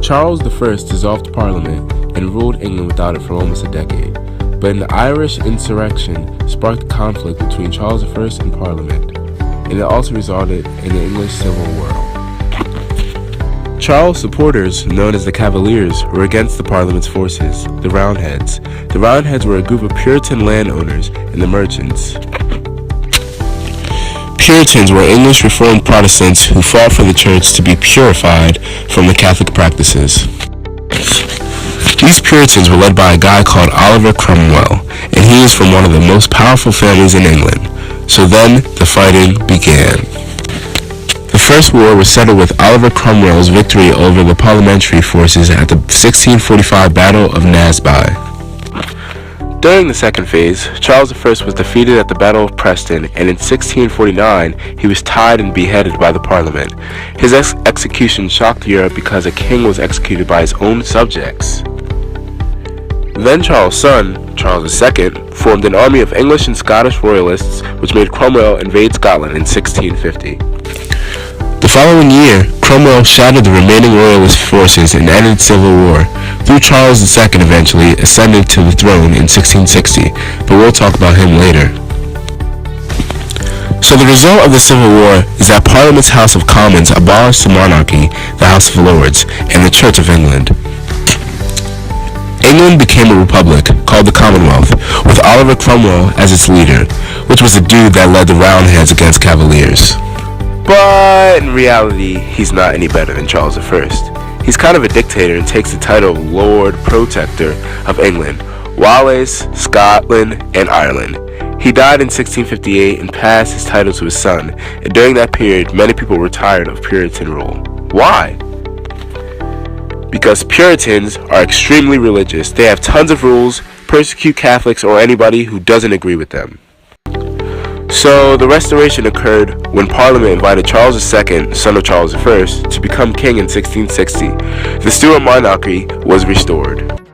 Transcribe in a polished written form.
Charles I dissolved Parliament and ruled England without it for almost a decade, but an Irish insurrection sparked conflict between Charles I and Parliament, and it also resulted in the English Civil War. Charles' supporters, known as the Cavaliers, were against the Parliament's forces, the Roundheads. The Roundheads were a group of Puritan landowners and the merchants. Puritans were English Reformed Protestants who fought for the church to be purified from the Catholic practices. These Puritans were led by a guy called Oliver Cromwell, and he was from one of the most powerful families in England. So then, the fighting began. The First War was settled with Oliver Cromwell's victory over the parliamentary forces at the 1645 Battle of Naseby. During the second phase, Charles I was defeated at the Battle of Preston, and in 1649 he was tied and beheaded by the Parliament. His execution shocked Europe because a king was executed by his own subjects. Then Charles' son, Charles II, formed an army of English and Scottish royalists, which made Cromwell invade Scotland in 1650. The following year, Cromwell shattered the remaining royalist forces and ended civil war, though Charles II eventually ascended to the throne in 1660, but we'll talk about him later. So the result of the Civil War is that Parliament's House of Commons abolished the monarchy, the House of Lords, and the Church of England. England became a republic, called the Commonwealth, with Oliver Cromwell as its leader, which was the dude that led the Roundheads against Cavaliers. But in reality, he's not any better than Charles I. He's kind of a dictator and takes the title of Lord Protector of England, Wales, Scotland, and Ireland. He died in 1658 and passed his title to his son, and during that period, many people were tired of Puritan rule. Why? Because Puritans are extremely religious. They have tons of rules, persecute Catholics or anybody who doesn't agree with them. So the Restoration occurred when Parliament invited Charles II, son of Charles I, to become king in 1660. The Stuart monarchy was restored.